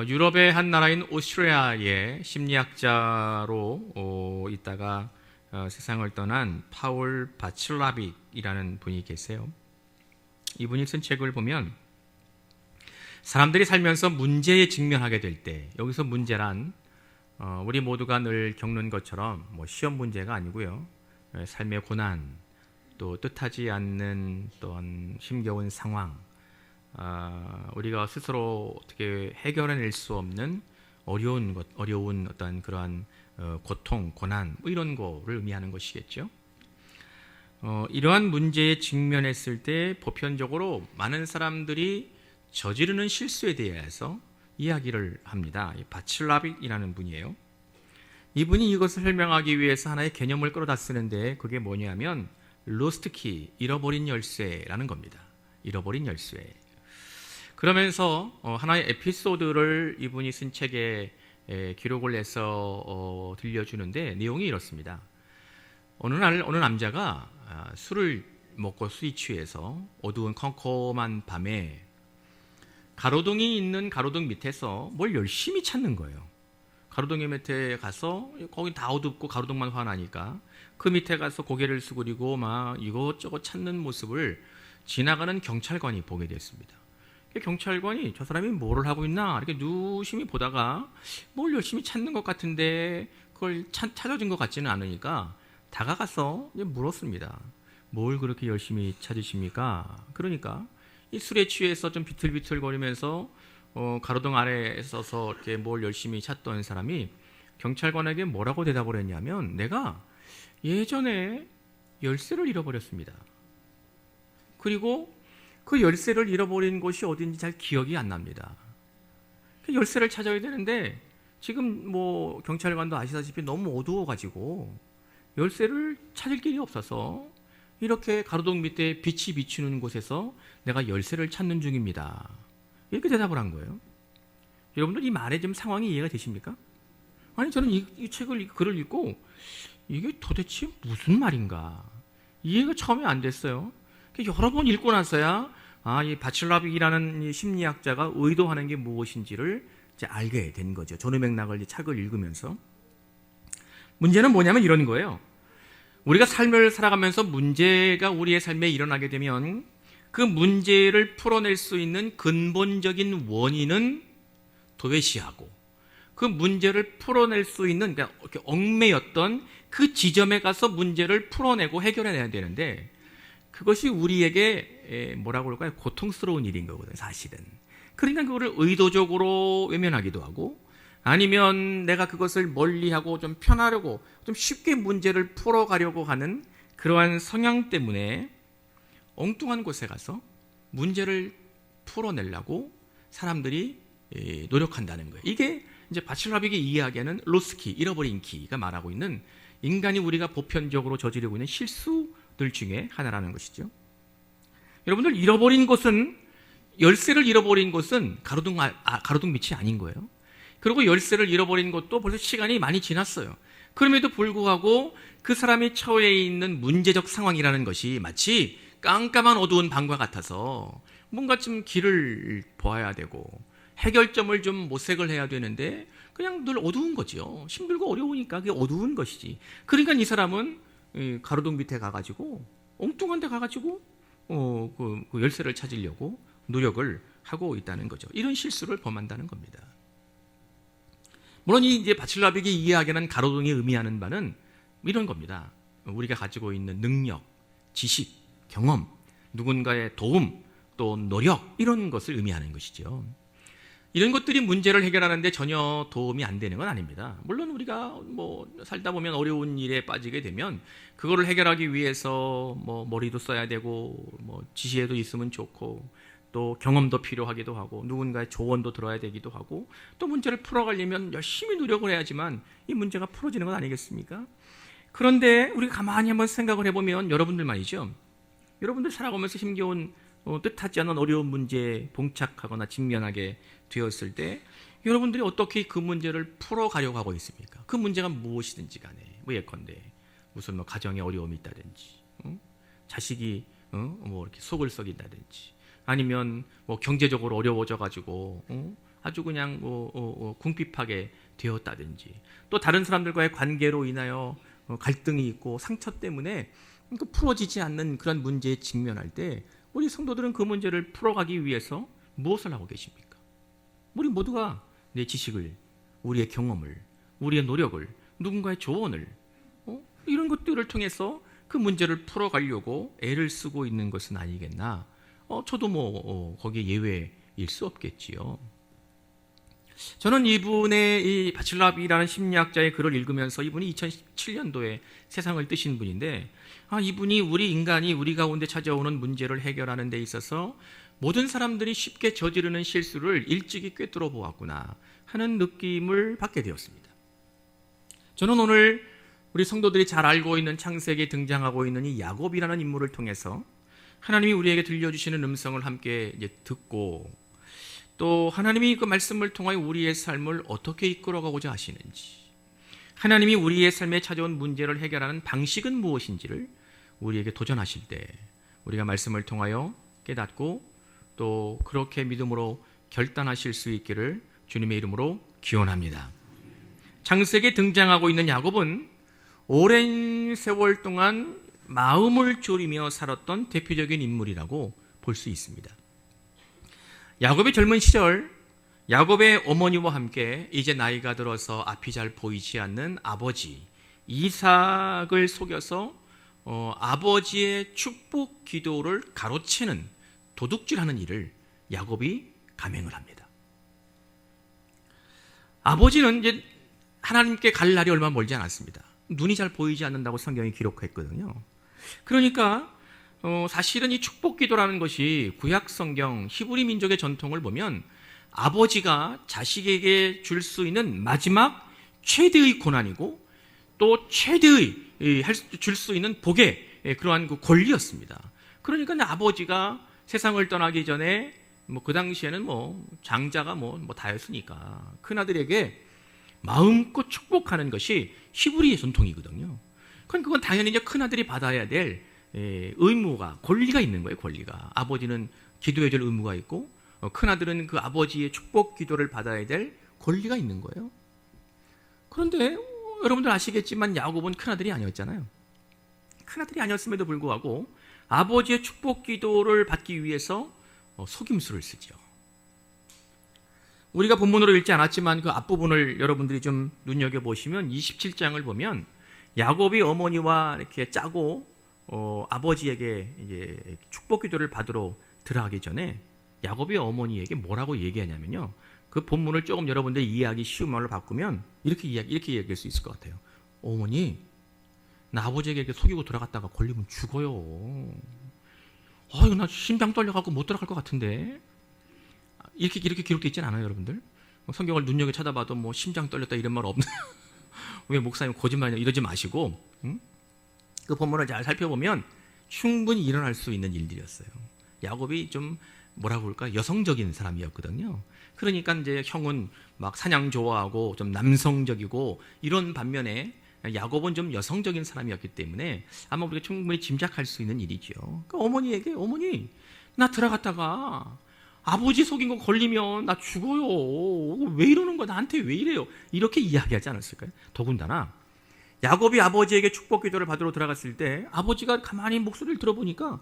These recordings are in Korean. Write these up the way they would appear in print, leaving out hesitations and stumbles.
유럽의 한 나라인 오스트리아의 심리학자로 있다가 세상을 떠난 파울 바칠라빅이라는 분이 계세요. 이분이 쓴 책을 보면 사람들이 살면서 문제에 직면하게 될 때, 여기서 문제란 우리 모두가 늘 겪는 것처럼 시험 문제가 아니고요, 삶의 고난, 또 뜻하지 않는 또한 힘겨운 상황, 우리가 스스로 어떻게 해결해낼 수 없는 어려운 어떤 그러한 고통, 고난, 이런 거를 의미하는 것이겠죠. 이러한 문제에 직면했을 때 보편적으로 많은 사람들이 저지르는 실수에 대해서 이야기를 합니다. 바칠라빅이라는 분이에요. 이분이 이것을 설명하기 위해서 하나의 개념을 끌어다 쓰는데, 그게 뭐냐면 로스트 키, 잃어버린 열쇠라는 겁니다. 잃어버린 열쇠. 그러면서 하나의 에피소드를 이분이 쓴 책에 기록을 해서 들려주는데, 내용이 이렇습니다. 어느 남자가 술을 먹고 술이 취해서 어두운 컴컴한 밤에 가로등이 있는 가로등 밑에서 뭘 열심히 찾는 거예요. 가로등 밑에 가서, 거기 다 어둡고 가로등만 환하니까 그 밑에 가서 고개를 수그리고 막 이것저것 찾는 모습을 지나가는 경찰관이 보게 됐습니다. 경찰관이 저 사람이 뭐를 하고 있나 이렇게 유심히 보다가 뭘 열심히 찾는 것 같은데 그걸 찾아준 것 같지는 않으니까 다가가서 물었습니다. 뭘 그렇게 열심히 찾으십니까? 그러니까 이 술에 취해서 좀 비틀비틀거리면서 가로등 아래에 서서 이렇게 뭘 열심히 찾던 사람이 경찰관에게 뭐라고 대답을 했냐면, 내가 예전에 열쇠를 잃어버렸습니다. 그리고 그 열쇠를 잃어버린 곳이 어딘지 잘 기억이 안 납니다. 열쇠를 찾아야 되는데 지금 경찰관도 아시다시피 너무 어두워가지고 열쇠를 찾을 길이 없어서 이렇게 가로등 밑에 빛이 비추는 곳에서 내가 열쇠를 찾는 중입니다. 이렇게 대답을 한 거예요. 여러분들 이 말의 좀 상황이 이해가 되십니까? 아니, 저는 이 글을 읽고 이게 도대체 무슨 말인가 이해가 처음에 안 됐어요. 여러 번 읽고 나서야 이 바칠라빅이라는 이 심리학자가 의도하는 게 무엇인지를 이제 알게 된 거죠. 전후 맥락을 책을 읽으면서. 문제는 뭐냐면 이런 거예요. 우리가 삶을 살아가면서 문제가 우리의 삶에 일어나게 되면 그 문제를 풀어낼 수 있는 근본적인 원인은 도외시하고, 그 문제를 풀어낼 수 있는, 그러니까 이렇게 얽매였던 그 지점에 가서 문제를 풀어내고 해결해내야 되는데, 그것이 우리에게 뭐라고 그럴까요? 고통스러운 일인 거거든요, 사실은. 그러니까 그거를 의도적으로 외면하기도 하고, 아니면 내가 그것을 멀리하고 좀 편하려고, 좀 쉽게 문제를 풀어가려고 하는 그러한 성향 때문에 엉뚱한 곳에 가서 문제를 풀어내려고 사람들이 노력한다는 거예요. 이게 이제 바칠라빅이 이야기하는 로스키, 잃어버린 키가 말하고 있는 인간이 우리가 보편적으로 저지르고 있는 실수들 중에 하나라는 것이죠. 여러분들, 잃어버린 것은, 열쇠를 잃어버린 것은 가로등 밑이 아닌 거예요. 그리고 열쇠를 잃어버린 것도 벌써 시간이 많이 지났어요. 그럼에도 불구하고 그 사람이 처해 있는 문제적 상황이라는 것이 마치 깜깜한 어두운 방과 같아서 뭔가 좀 길을 보아야 되고 해결점을 좀 모색을 해야 되는데 그냥 늘 어두운 거죠. 힘들고 어려우니까 그게 어두운 것이지. 그러니까 이 사람은 가로등 밑에 가가지고 엉뚱한 데 가가지고 그 열쇠를 찾으려고 노력을 하고 있다는 거죠. 이런 실수를 범한다는 겁니다. 물론 이제 바칠라빅이 이야기하는 가로등이 의미하는 바는 이런 겁니다. 우리가 가지고 있는 능력, 지식, 경험, 누군가의 도움, 또 노력, 이런 것을 의미하는 것이죠. 이런 것들이 문제를 해결하는데 전혀 도움이 안 되는 건 아닙니다. 물론 우리가 살다 보면 어려운 일에 빠지게 되면 그거를 해결하기 위해서 머리도 써야 되고 지혜도 있으면 좋고 또 경험도 필요하기도 하고 누군가의 조언도 들어야 되기도 하고 또 문제를 풀어가려면 열심히 노력을 해야지만 이 문제가 풀어지는 건 아니겠습니까? 그런데 우리가 가만히 한번 생각을 해보면 여러분들 말이죠. 여러분들 살아가면서 힘겨운 뜻하지 않은 어려운 문제에 봉착하거나 직면하게 되었을 때 여러분들이 어떻게 그 문제를 풀어가려고 하고 있습니까? 그 문제가 무엇이든지 간에 예컨대 무슨 가정에 어려움이 있다든지 자식이 이렇게 속을 썩인다든지 아니면 경제적으로 어려워져 가지고 아주 그냥 궁핍하게 되었다든지, 또 다른 사람들과의 관계로 인하여 갈등이 있고 상처 때문에 풀어지지 않는 그런 문제에 직면할 때 우리 성도들은 그 문제를 풀어가기 위해서 무엇을 하고 계십니까? 우리 모두가 내 지식을, 우리의 경험을, 우리의 노력을, 누군가의 조언을 이런 것들을 통해서 그 문제를 풀어가려고 애를 쓰고 있는 것은 아니겠나. 저도 거기에 예외일 수 없겠지요. 저는 이분의 이 바칠랍이라는 심리학자의 글을 읽으면서, 이분이 2017년도에 세상을 뜨신 분인데, 이분이 우리 인간이 우리 가운데 찾아오는 문제를 해결하는 데 있어서 모든 사람들이 쉽게 저지르는 실수를 일찍이 꿰뚫어 보았구나 하는 느낌을 받게 되었습니다. 저는 오늘 우리 성도들이 잘 알고 있는 창세기에 등장하고 있는 이 야곱이라는 인물을 통해서 하나님이 우리에게 들려주시는 음성을 함께 이제 듣고, 또 하나님이 그 말씀을 통하여 우리의 삶을 어떻게 이끌어가고자 하시는지, 하나님이 우리의 삶에 찾아온 문제를 해결하는 방식은 무엇인지를 우리에게 도전하실 때 우리가 말씀을 통하여 깨닫고 또 그렇게 믿음으로 결단하실 수 있기를 주님의 이름으로 기원합니다. 창세기에 등장하고 있는 야곱은 오랜 세월 동안 마음을 졸이며 살았던 대표적인 인물이라고 볼 수 있습니다. 야곱의 젊은 시절, 야곱의 어머니와 함께 이제 나이가 들어서 앞이 잘 보이지 않는 아버지 이삭을 속여서 아버지의 축복 기도를 가로채는, 도둑질하는 일을 야곱이 감행을 합니다. 아버지는 이제 하나님께 갈 날이 얼마 멀지 않았습니다. 눈이 잘 보이지 않는다고 성경이 기록했거든요. 그러니까 사실은 이 축복 기도라는 것이 구약 성경 히브리 민족의 전통을 보면 아버지가 자식에게 줄 수 있는 마지막 최대의 고난이고 또 최대의 줄 수 있는 복의 그러한 그 권리였습니다. 그러니까 아버지가 세상을 떠나기 전에 그 당시에는 장자가 다였으니까 큰아들에게 마음껏 축복하는 것이 히브리의 전통이거든요. 그건 당연히 이제 큰아들이 받아야 될 의무가, 권리가 있는 거예요. 권리가. 아버지는 기도해야 될 의무가 있고 큰아들은 그 아버지의 축복 기도를 받아야 될 권리가 있는 거예요. 그런데 여러분들 아시겠지만 야곱은 큰아들이 아니었잖아요. 큰아들이 아니었음에도 불구하고 아버지의 축복 기도를 받기 위해서 속임수를 쓰죠. 우리가 본문으로 읽지 않았지만 그 앞부분을 여러분들이 좀 눈여겨보시면 27장을 보면 야곱이 어머니와 이렇게 짜고 아버지에게 이제 축복 기도를 받으러 들어가기 전에 야곱이 어머니에게 뭐라고 얘기하냐면요. 그 본문을 조금 여러분들이 이해하기 쉬운 말로 바꾸면 이렇게 얘기할 수 있을 것 같아요. 어머니, 나 아버지에게 이렇게 속이고 들어갔다가 걸리면 죽어요. 이거 나 심장 떨려갖고 못 들어갈 것 같은데. 이렇게 기록되어 있진 않아요, 여러분들. 성경을 눈여겨 쳐다봐도 심장 떨렸다 이런 말 없는. 왜 목사님 거짓말이냐 이러지 마시고, 그 본문을 잘 살펴보면 충분히 일어날 수 있는 일들이었어요. 야곱이 좀 뭐라고 할까, 여성적인 사람이었거든요. 그러니까 이제 형은 막 사냥 좋아하고 좀 남성적이고 이런 반면에 야곱은 좀 여성적인 사람이었기 때문에 아마 우리가 충분히 짐작할 수 있는 일이죠. 그러니까 어머니에게, 어머니, 나 들어갔다가 아버지 속인 거 걸리면 나 죽어요. 왜 이러는 거야? 나한테 왜 이래요? 이렇게 이야기하지 않았을까요? 더군다나 야곱이 아버지에게 축복 기도를 받으러 들어갔을 때 아버지가 가만히 목소리를 들어보니까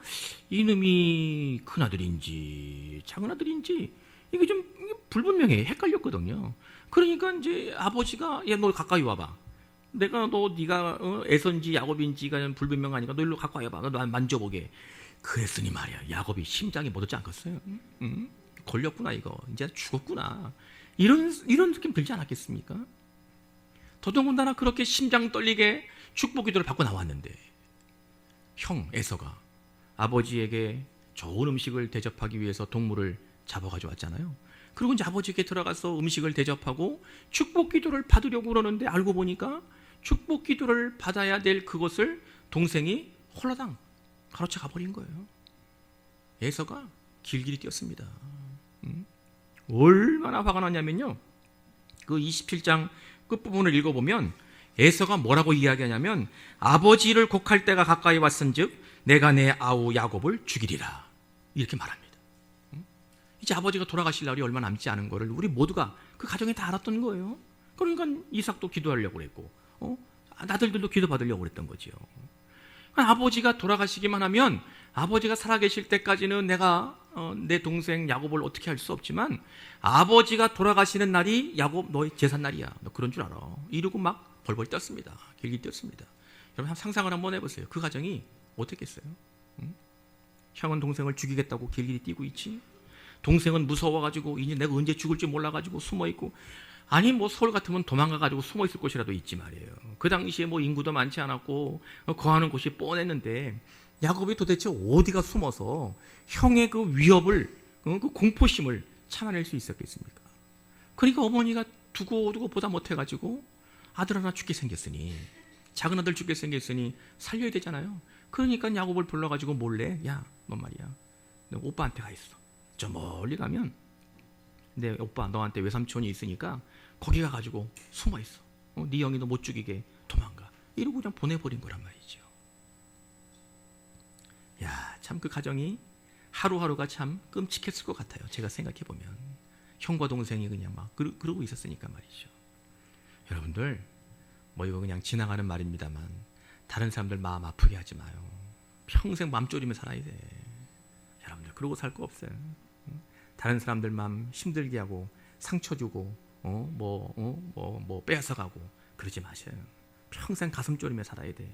이놈이 큰아들인지 작은아들인지 이게 좀 불분명해, 헷갈렸거든요. 그러니까 이제 아버지가 야, 너 가까이 와봐. 네가 에서인지 야곱인지가 불분명하니까 너 일로 가까이 와봐. 너 만져보게. 그랬으니 말이야, 야곱이 심장이 멎었지 않겠어요? 걸렸구나, 이거 이제 죽었구나, 이런 느낌 들지 않았겠습니까? 더더군다나 그렇게 심장 떨리게 축복 기도를 받고 나왔는데 형 에서가 아버지에게 좋은 음식을 대접하기 위해서 동물을 잡아가지고 왔잖아요. 그리고 이제 아버지에게 들어가서 음식을 대접하고 축복 기도를 받으려고 그러는데 알고 보니까 축복 기도를 받아야 될 그것을 동생이 홀라당 가로채 가버린 거예요. 에서가 길길이 뛰었습니다. 얼마나 화가 났냐면요, 그 27장 끝부분을 읽어보면 에서가 뭐라고 이야기하냐면 아버지를 곡할 때가 가까이 왔은즉 내가 내 아우 야곱을 죽이리라, 이렇게 말합니다. 이제 아버지가 돌아가실 날이 얼마 남지 않은 거를 우리 모두가 그 가정에 다 알았던 거예요. 그러니까 이삭도 기도하려고 그랬고 아들들도 기도받으려고 그랬던 거죠. 아버지가 돌아가시기만 하면 아버지가 살아계실 때까지는 내가 내 동생 야곱을 어떻게 할 수 없지만 아버지가 돌아가시는 날이 야곱 너의 제삿날이야. 너 그런 줄 알아. 이러고 막 벌벌 떴습니다. 길게 뛰었습니다. 여러분 상상을 한번 해보세요. 그 가정이 어떻겠어요? 응? 형은 동생을 죽이겠다고 길길이 뛰고 있지. 동생은 무서워가지고 이제 내가 언제 죽을지 몰라가지고 숨어있고, 아니 뭐 서울 같으면 도망가가지고 숨어있을 곳이라도 있지 말이에요. 그 당시에 뭐 인구도 많지 않았고 거하는 곳이 뻔했는데 야곱이 도대체 어디가 숨어서 형의 그 위협을, 그 공포심을 참아낼 수 있었겠습니까? 그러니까 어머니가 두고 보다 못해가지고 아들 하나 죽게 생겼으니, 작은 아들 죽게 생겼으니 살려야 되잖아요. 그러니까 야곱을 불러가지고 몰래, 야, 너 말이야, 너 오빠한테 가 있어. 저 멀리 가면 내 오빠 너한테 외삼촌이 있으니까 거기 가가지고 숨어 있어. 네 형이 너 못 죽이게 도망가. 이러고 그냥 보내버린 거란 말이죠. 야, 참 그 가정이 하루하루가 참 끔찍했을 것 같아요. 제가 생각해 보면 형과 동생이 그냥 막 그러고 있었으니까 말이죠. 여러분들 뭐 이거 그냥 지나가는 말입니다만 다른 사람들 마음 아프게 하지 마요. 평생 맘 졸이며 살아야 돼. 여러분들 그러고 살 거 없어요. 다른 사람들 마음 힘들게 하고 상처 주고 뭐 빼앗아가고 그러지 마세요. 평생 가슴 졸이며 살아야 돼.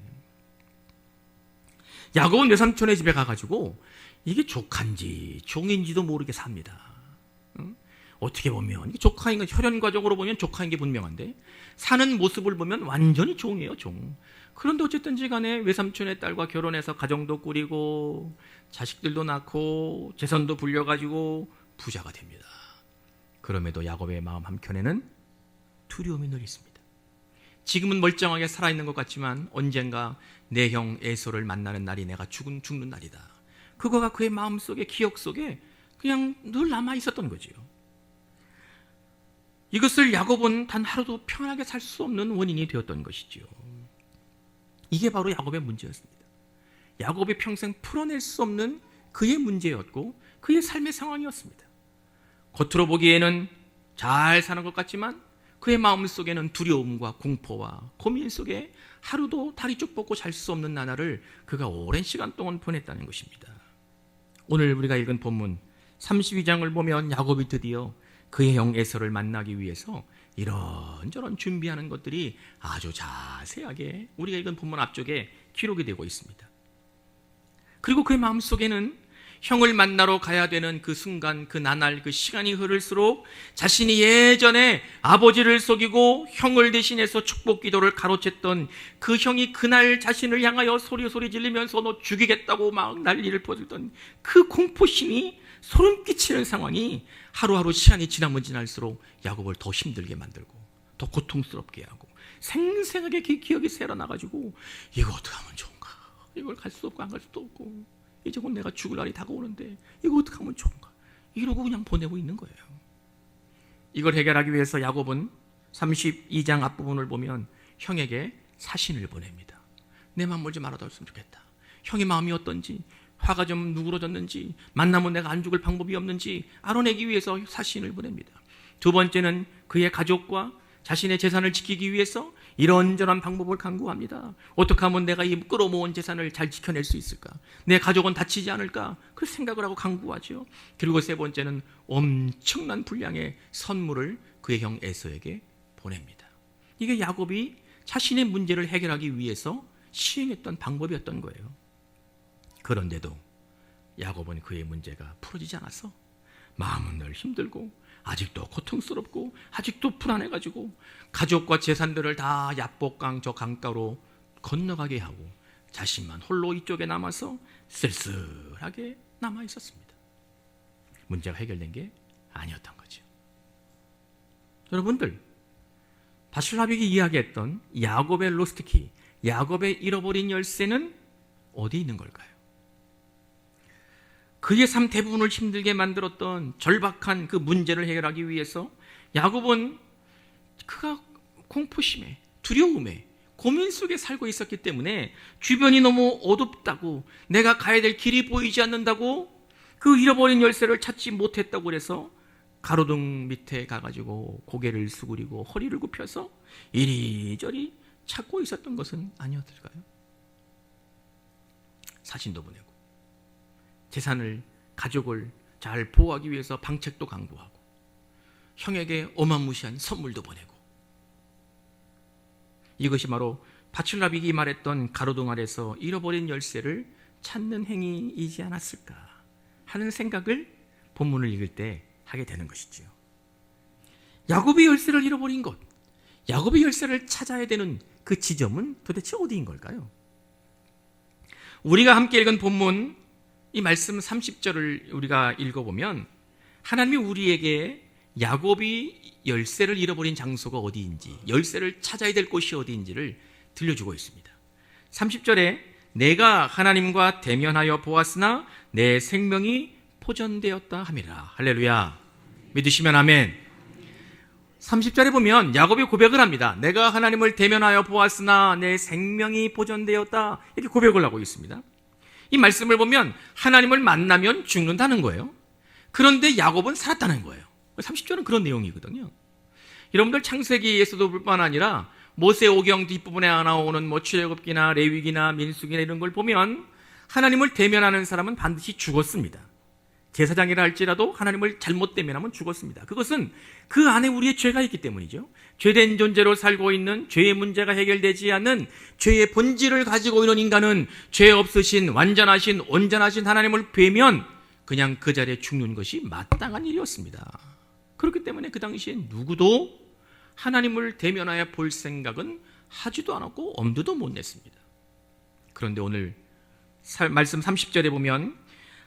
야곱은 외삼촌의 집에 가가지고 이게 조카인지 종인지도 모르게 삽니다. 어떻게 보면 이게 조카인 건 혈연 과정으로 보면 조카인 게 분명한데 사는 모습을 보면 완전히 종이에요, 종. 그런데 어쨌든지 간에 외삼촌의 딸과 결혼해서 가정도 꾸리고 자식들도 낳고 재산도 불려가지고 부자가 됩니다. 그럼에도 야곱의 마음 한켠에는 두려움이 늘 있습니다. 지금은 멀쩡하게 살아있는 것 같지만 언젠가 내 형 에서를 만나는 날이 내가 죽는 날이다. 그거가 그의 마음속에, 기억 속에 그냥 늘 남아있었던 거지요. 이것을 야곱은 단 하루도 평안하게 살 수 없는 원인이 되었던 것이지요. 이게 바로 야곱의 문제였습니다. 야곱이 평생 풀어낼 수 없는 그의 문제였고 그의 삶의 상황이었습니다. 겉으로 보기에는 잘 사는 것 같지만 그의 마음속에는 두려움과 공포와 고민 속에 하루도 다리 쭉 뻗고 잘 수 없는 나날을 그가 오랜 시간 동안 보냈다는 것입니다. 오늘 우리가 읽은 본문 32장을 보면 야곱이 드디어 그의 형 에서를 만나기 위해서 이런저런 준비하는 것들이 아주 자세하게 우리가 읽은 본문 앞쪽에 기록이 되고 있습니다. 그리고 그의 마음속에는 형을 만나러 가야 되는 그 순간, 그 나날, 그 시간이 흐를수록 자신이 예전에 아버지를 속이고 형을 대신해서 축복 기도를 가로챘던 그 형이 그날 자신을 향하여 소리 지르면서 너 죽이겠다고 막 난리를 퍼주던 그 공포심이 소름 끼치는 상황이 하루하루 시간이 지나면 지날수록 야곱을 더 힘들게 만들고 더 고통스럽게 하고 생생하게 기억이 새어나가지고 이거 어떻게 하면 좋은가, 이걸 갈 수도 없고 안 갈 수도 없고 이제 곧 내가 죽을 날이 다가오는데 이거 어떻게 하면 좋은가, 이러고 그냥 보내고 있는 거예요. 이걸 해결하기 위해서 야곱은 32장 앞부분을 보면 형에게 사신을 보냅니다. 내 마음 몰지 말아줬으면 좋겠다. 형의 마음이 어떤지, 화가 좀 누그러졌는지, 만나면 내가 안 죽을 방법이 없는지 알아내기 위해서 사신을 보냅니다. 두 번째는 그의 가족과 자신의 재산을 지키기 위해서 이런저런 방법을 강구합니다. 어떻게 하면 내가 이 끌어모은 재산을 잘 지켜낼 수 있을까? 내 가족은 다치지 않을까? 그 생각을 하고 강구하죠. 그리고 세 번째는 엄청난 분량의 선물을 그의 형 에서에게 보냅니다. 이게 야곱이 자신의 문제를 해결하기 위해서 시행했던 방법이었던 거예요. 그런데도 야곱은 그의 문제가 풀어지지 않았어. 마음은 늘 힘들고 아직도 고통스럽고 아직도 불안해가지고 가족과 재산들을 다 야복강 저 강가로 건너가게 하고 자신만 홀로 이쪽에 남아서 쓸쓸하게 남아 있었습니다. 문제가 해결된 게 아니었던 거죠. 여러분들, 바실라빅이 이야기했던 야곱의 로스트키, 야곱의 잃어버린 열쇠는 어디 있는 걸까요? 그의 삶 대부분을 힘들게 만들었던 절박한 그 문제를 해결하기 위해서 야곱은 그가 공포심에, 두려움에, 고민 속에 살고 있었기 때문에 주변이 너무 어둡다고, 내가 가야 될 길이 보이지 않는다고 그 잃어버린 열쇠를 찾지 못했다고 그래서 가로등 밑에 가가지고 고개를 수그리고 허리를 굽혀서 이리저리 찾고 있었던 것은 아니었을까요? 사진도 보내고 재산을, 가족을 잘 보호하기 위해서 방책도 강구하고 형에게 어마무시한 선물도 보내고, 이것이 바로 바출라빅이 말했던 가로등 아래서 잃어버린 열쇠를 찾는 행위이지 않았을까 하는 생각을 본문을 읽을 때 하게 되는 것이지요. 야곱이 열쇠를 잃어버린 것, 야곱이 열쇠를 찾아야 되는 그 지점은 도대체 어디인 걸까요? 우리가 함께 읽은 본문 이 말씀 30절을 우리가 읽어보면 하나님이 우리에게 야곱이 열쇠를 잃어버린 장소가 어디인지, 열쇠를 찾아야 될 곳이 어디인지를 들려주고 있습니다. 30절에 내가 하나님과 대면하여 보았으나 내 생명이 포전되었다 함이라. 할렐루야. 믿으시면 아멘. 30절에 보면 야곱이 고백을 합니다. 내가 하나님을 대면하여 보았으나 내 생명이 보전되었다, 이렇게 고백을 하고 있습니다. 이 말씀을 보면 하나님을 만나면 죽는다는 거예요. 그런데 야곱은 살았다는 거예요. 30절은 그런 내용이거든요. 여러분들 창세기에서도 뿐만 아니라 모세오경 뒷부분에 나오는 출애굽기나 레위기나 민수기나 이런 걸 보면 하나님을 대면하는 사람은 반드시 죽었습니다. 제사장이라 할지라도 하나님을 잘못 대면하면 죽었습니다. 그것은 그 안에 우리의 죄가 있기 때문이죠. 죄된 존재로 살고 있는, 죄의 문제가 해결되지 않는 죄의 본질을 가지고 있는 인간은 죄 없으신, 완전하신, 온전하신 하나님을 뵈면 그냥 그 자리에 죽는 것이 마땅한 일이었습니다. 그렇기 때문에 그 당시에 누구도 하나님을 대면하여 볼 생각은 하지도 않았고 엄두도 못 냈습니다. 그런데 오늘 말씀 30절에 보면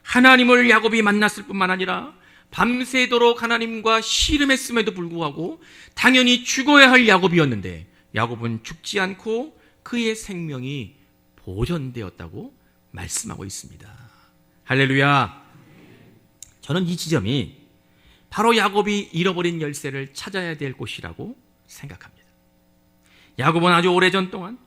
하나님을 야곱이 만났을 뿐만 아니라 밤새도록 하나님과 씨름했음에도 불구하고 당연히 죽어야 할 야곱이었는데 야곱은 죽지 않고 그의 생명이 보존되었다고 말씀하고 있습니다. 할렐루야. 저는 이 지점이 바로 야곱이 잃어버린 열쇠를 찾아야 될 곳이라고 생각합니다. 야곱은 아주 오래전 동안,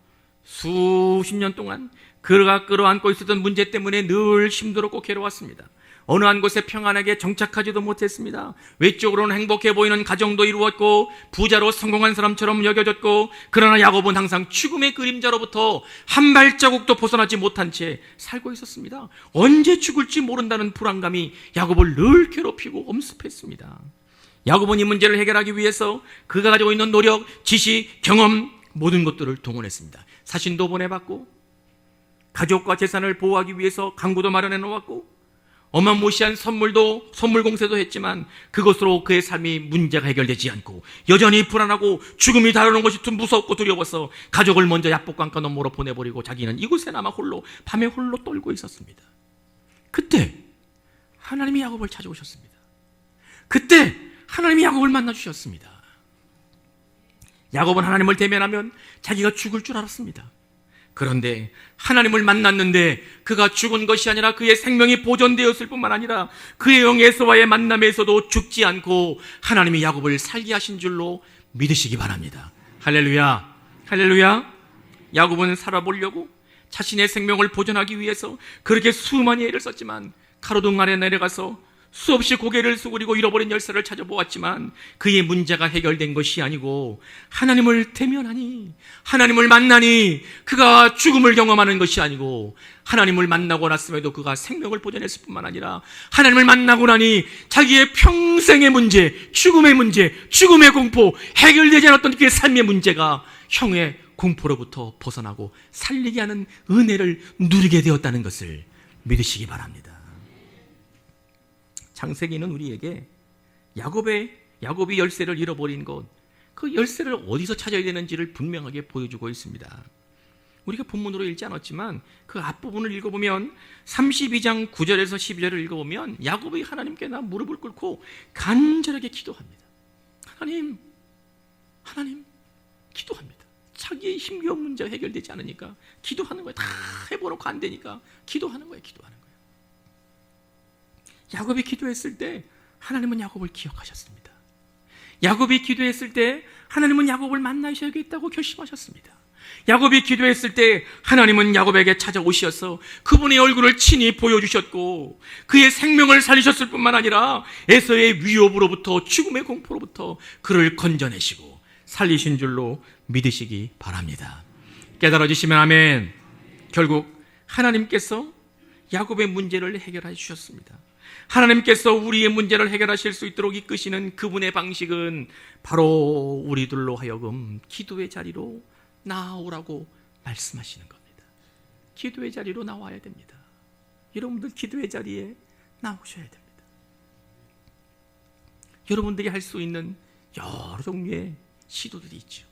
수십 년 동안 그가 끌어안고 있었던 문제 때문에 늘 힘들었고 괴로웠습니다. 어느 한 곳에 평안하게 정착하지도 못했습니다. 외적으로는 행복해 보이는 가정도 이루었고 부자로 성공한 사람처럼 여겨졌고, 그러나 야곱은 항상 죽음의 그림자로부터 한 발자국도 벗어나지 못한 채 살고 있었습니다. 언제 죽을지 모른다는 불안감이 야곱을 늘 괴롭히고 엄습했습니다. 야곱은 이 문제를 해결하기 위해서 그가 가지고 있는 노력, 지식, 경험, 모든 것들을 동원했습니다. 사신도 보내봤고 가족과 재산을 보호하기 위해서 강구도 마련해 놓았고 어마무시한 선물 공세도 했지만 그것으로 그의 삶이 문제가 해결되지 않고 여전히 불안하고 죽음이 다가오는 것이 무섭고 두려워서 가족을 먼저 야복강가 너머로 보내버리고 자기는 이곳에 남아 밤에 홀로 떨고 있었습니다. 그때 하나님이 야곱을 찾아오셨습니다. 그때 하나님이 야곱을 만나주셨습니다. 야곱은 하나님을 대면하면 자기가 죽을 줄 알았습니다. 그런데 하나님을 만났는데 그가 죽은 것이 아니라 그의 생명이 보존되었을 뿐만 아니라 그의 영 에서와의 만남에서도 죽지 않고 하나님이 야곱을 살게 하신 줄로 믿으시기 바랍니다. 할렐루야. 할렐루야. 야곱은 살아보려고 자신의 생명을 보존하기 위해서 그렇게 수많은 애를 썼지만 가로등 아래 내려가서 수없이 고개를 수그리고 잃어버린 열쇠를 찾아보았지만 그의 문제가 해결된 것이 아니고 하나님을 대면하니, 하나님을 만나니 그가 죽음을 경험하는 것이 아니고 하나님을 만나고 났음에도 그가 생명을 보존했을 뿐만 아니라 하나님을 만나고 나니 자기의 평생의 문제, 죽음의 문제, 죽음의 공포, 해결되지 않았던 그의 삶의 문제가 형의 공포로부터 벗어나고 살리게 하는 은혜를 누리게 되었다는 것을 믿으시기 바랍니다. 창세기는 우리에게 야곱이 열쇠를 잃어버린 것, 그 열쇠를 어디서 찾아야 되는지를 분명하게 보여주고 있습니다. 우리가 본문으로 읽지 않았지만 그 앞부분을 읽어보면 32장 9절에서 12절을 읽어보면 야곱이 하나님께 무릎을 꿇고 간절하게 기도합니다. 하나님 기도합니다. 자기의 힘겨운 문제가 해결되지 않으니까 기도하는 거예요. 다 해보놓고 안 되니까 기도하는 거예요. 야곱이 기도했을 때 하나님은 야곱을 기억하셨습니다. 야곱이 기도했을 때 하나님은 야곱을 만나셔야겠다고 결심하셨습니다. 야곱이 기도했을 때 하나님은 야곱에게 찾아오셔서 그분의 얼굴을 친히 보여주셨고 그의 생명을 살리셨을 뿐만 아니라 에서의 위협으로부터 죽음의 공포로부터 그를 건져내시고 살리신 줄로 믿으시기 바랍니다. 깨달아지시면 아멘. 결국 하나님께서 야곱의 문제를 해결해 주셨습니다. 하나님께서 우리의 문제를 해결하실 수 있도록 이끄시는 그분의 방식은 바로 우리들로 하여금 기도의 자리로 나오라고 말씀하시는 겁니다. 기도의 자리로 나와야 됩니다. 여러분들 기도의 자리에 나오셔야 됩니다. 여러분들이 할 수 있는 여러 종류의 시도들이 있죠.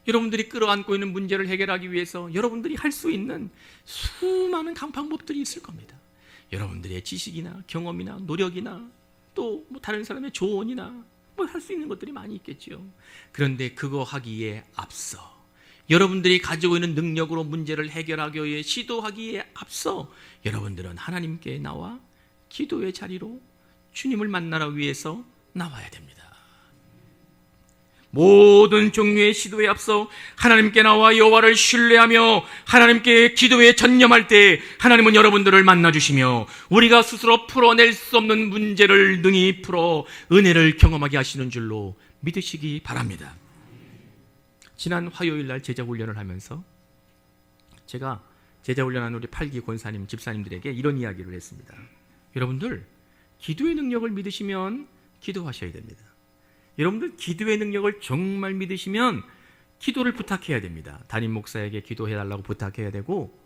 여러분들이 끌어안고 있는 문제를 해결하기 위해서 여러분들이 할 수 있는 수많은 방법들이 있을 겁니다. 여러분들의 지식이나 경험이나 노력이나 또 뭐 다른 사람의 조언이나 뭐 할 수 있는 것들이 많이 있겠죠. 그런데 그거 하기에 앞서 여러분들이 가지고 있는 능력으로 문제를 해결하기 위해 시도하기에 앞서 여러분들은 하나님께 나와 기도의 자리로 주님을 만나러 위해서 나와야 됩니다. 모든 종류의 시도에 앞서 하나님께 나와 여호와를 신뢰하며 하나님께 기도에 전념할 때 하나님은 여러분들을 만나주시며 우리가 스스로 풀어낼 수 없는 문제를 능히 풀어 은혜를 경험하게 하시는 줄로 믿으시기 바랍니다. 지난 화요일 날 제자훈련을 하면서 제가 제자훈련한 우리 8기 권사님, 집사님들에게 이런 이야기를 했습니다. 여러분들 기도의 능력을 믿으시면 기도하셔야 됩니다. 여러분들 기도의 능력을 정말 믿으시면 기도를 부탁해야 됩니다. 담임 목사에게 기도해달라고 부탁해야 되고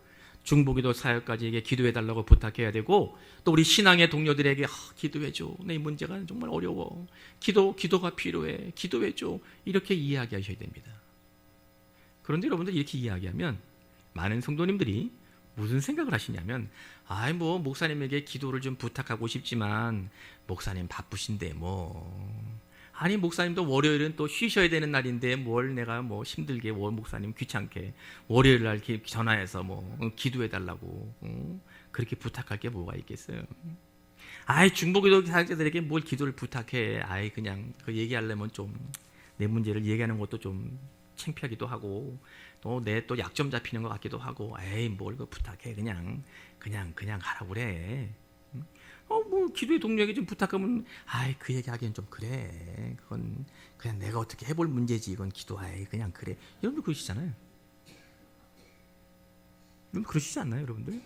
중보기도 사역까지에게 기도해달라고 부탁해야 되고 또 우리 신앙의 동료들에게 기도해줘. 내 문제가 정말 어려워. 기도가 필요해. 기도해줘. 이렇게 이야기하셔야 됩니다. 그런데 여러분들 이렇게 이야기하면 많은 성도님들이 무슨 생각을 하시냐면 뭐 목사님에게 기도를 좀 부탁하고 싶지만 목사님 바쁘신데 아니 목사님도 월요일은 또 쉬셔야 되는 날인데 뭘 내가 힘들게 목사님 귀찮게 월요일 날 전화해서 기도해 달라고 그렇게 부탁할 게 뭐가 있겠어요. 중보기도 사역자들에게 뭘 기도를 부탁해. 그냥 그 얘기하려면 좀 내 문제를 얘기하는 것도 좀 창피하기도 하고 또 내 또 약점 잡히는 것 같기도 하고 뭘 그 부탁해. 그냥 하라고 그래. 기도의 동료에게 좀 부탁하면 그 얘기하기엔 좀 그래. 그건 그냥 내가 어떻게 해볼 문제지. 이건 그냥 그래. 여러분들 그러시잖아요. 여러분 그러시지 않나요, 여러분들?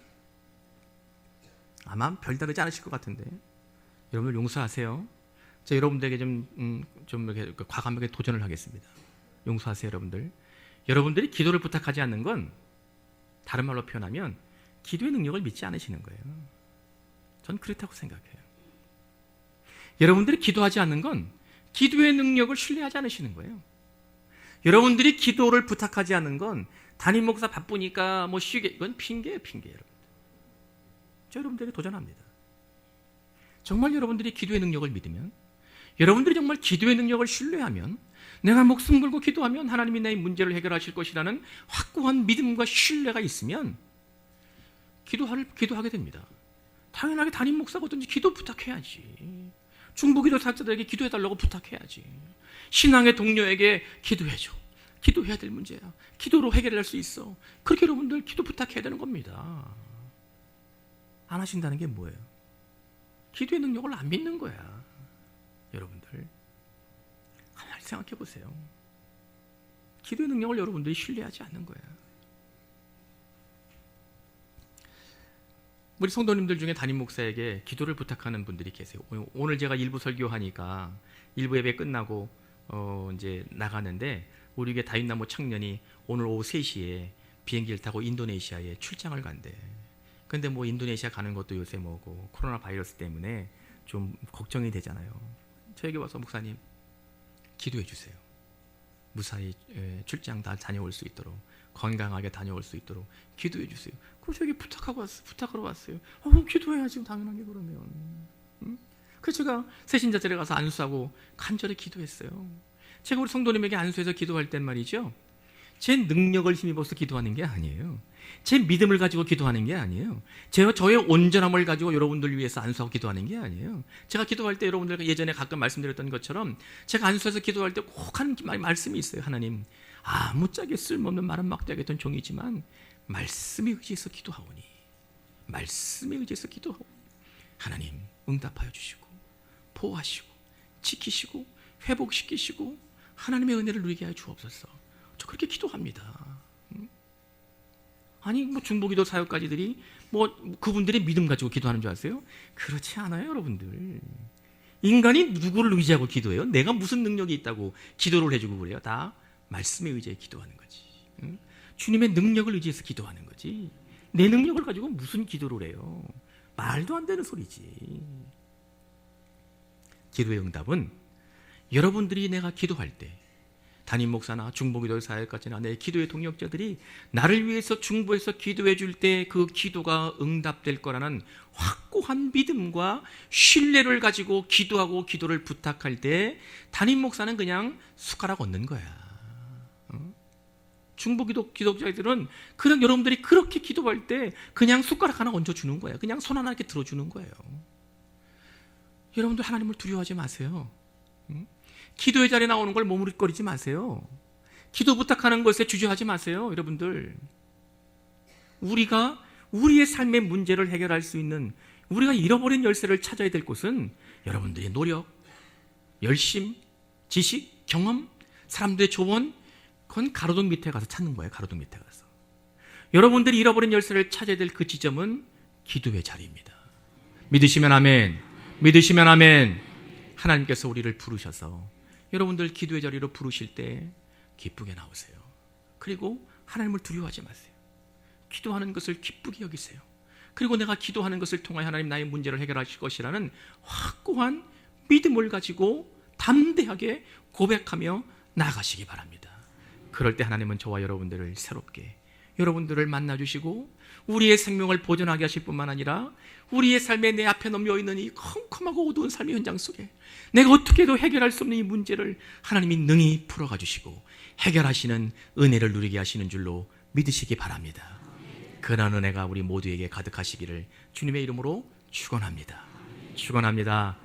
아마 별다르지 않으실 것 같은데 여러분들 용서하세요. 제가 여러분들에게 좀 이렇게 과감하게 도전을 하겠습니다. 용서하세요, 여러분들. 여러분들이 기도를 부탁하지 않는 건 다른 말로 표현하면 기도의 능력을 믿지 않으시는 거예요. 전 그렇다고 생각해요. 여러분들이 기도하지 않는 건 기도의 능력을 신뢰하지 않으시는 거예요. 여러분들이 기도를 부탁하지 않는 건 담임 목사 바쁘니까 쉬게, 이건 핑계예요, 여러분들. 저 여러분들에게 도전합니다. 정말 여러분들이 기도의 능력을 믿으면, 여러분들이 정말 기도의 능력을 신뢰하면, 내가 목숨 걸고 기도하면 하나님이 내 문제를 해결하실 것이라는 확고한 믿음과 신뢰가 있으면 기도하게 됩니다. 당연하게 담임 목사거든지 기도 부탁해야지. 중보기도 사역자들에게 기도해달라고 부탁해야지. 신앙의 동료에게 기도해줘. 기도해야 될 문제야. 기도로 해결할 수 있어. 그렇게 여러분들 기도 부탁해야 되는 겁니다. 안 하신다는 게 뭐예요? 기도의 능력을 안 믿는 거야. 여러분들 가만히 생각해 보세요. 기도의 능력을 여러분들이 신뢰하지 않는 거야. 우리 성도님들 중에 담임 목사에게 기도를 부탁하는 분들이 계세요. 오늘 제가 일부 설교하니까 일부 예배 끝나고 이제 나가는데 우리 교회 다윗나무 청년이 오늘 오후 3시에 비행기를 타고 인도네시아에 출장을 간대. 근데 인도네시아 가는 것도 요새 코로나 바이러스 때문에 좀 걱정이 되잖아요. 저에게 와서 목사님 기도해 주세요. 무사히 출장 다 다녀올 수 있도록, 건강하게 다녀올 수 있도록 기도해 주세요. 그래서 저에게 부탁하러 왔어요. 기도해야지 당연하게 그러면. 그래서 제가 새신자들에 가서 안수하고 간절히 기도했어요. 제가 우리 성도님에게 안수해서 기도할 땐 말이죠, 제 능력을 힘입어서 기도하는 게 아니에요. 제 믿음을 가지고 기도하는 게 아니에요. 저의 온전함을 가지고 여러분들 위해서 안수하고 기도하는 게 아니에요. 제가 기도할 때 여러분들과 예전에 가끔 말씀드렸던 것처럼 제가 안수해서 기도할 때 꼭 하는 말씀이 있어요. 하나님, 아무짝에 쓸모없는 말은 막대하게 던 종이지만 말씀에 의지해서 기도하오니, 말씀에 의지해서 기도하오니 하나님 응답하여 주시고 보호하시고 지키시고 회복시키시고 하나님의 은혜를 누리게 하여 주옵소서. 저 그렇게 기도합니다. 아니 뭐 중보기도 사역까지들이 뭐 그분들의 믿음 가지고 기도하는 줄 아세요? 그렇지 않아요, 여러분들. 인간이 누구를 의지하고 기도해요? 내가 무슨 능력이 있다고 기도를 해주고 그래요? 다 말씀에 의지해 기도하는 거지. 주님의 능력을 의지해서 기도하는 거지. 내 능력을 가지고 무슨 기도를 해요? 말도 안 되는 소리지. 기도의 응답은 여러분들이 내가 기도할 때, 담임 목사나 중보기도 사역까지나 내 기도의 동역자들이 나를 위해서 중보해서 기도해 줄 때 그 기도가 응답될 거라는 확고한 믿음과 신뢰를 가지고 기도하고 기도를 부탁할 때 담임 목사는 그냥 숟가락 얹는 거야. 중보기도 기독자들은 그냥 여러분들이 그렇게 기도할 때 그냥 숟가락 하나 얹어주는 거예요. 그냥 손 하나 이렇게 들어주는 거예요. 여러분들 하나님을 두려워하지 마세요. 기도의 자리에 나오는 걸 머무르거리지 마세요. 기도 부탁하는 것에 주저하지 마세요. 여러분들, 우리가 우리의 삶의 문제를 해결할 수 있는, 우리가 잃어버린 열쇠를 찾아야 될 곳은 여러분들의 노력, 열심, 지식, 경험, 사람들의 조언, 그건 가로등 밑에 가서 찾는 거예요. 가로등 밑에 가서 여러분들이 잃어버린 열쇠를 찾아야 될 그 지점은 기도의 자리입니다. 믿으시면 아멘. 믿으시면 아멘. 하나님께서 우리를 부르셔서 여러분들 기도의 자리로 부르실 때 기쁘게 나오세요. 그리고 하나님을 두려워하지 마세요. 기도하는 것을 기쁘게 여기세요. 그리고 내가 기도하는 것을 통하여 하나님 나의 문제를 해결하실 것이라는 확고한 믿음을 가지고 담대하게 고백하며 나아가시기 바랍니다. 그럴 때 하나님은 저와 여러분들을 새롭게, 여러분들을 만나주시고 우리의 생명을 보존하게 하실 뿐만 아니라 우리의 삶에 내 앞에 놓여있는 이 컴컴하고 어두운 삶의 현장 속에 내가 어떻게 해도 해결할 수 없는 이 문제를 하나님이 능히 풀어가 주시고 해결하시는 은혜를 누리게 하시는 줄로 믿으시기 바랍니다. 그러한 은혜가 우리 모두에게 가득하시기를 주님의 이름으로 축원합니다. 축원합니다.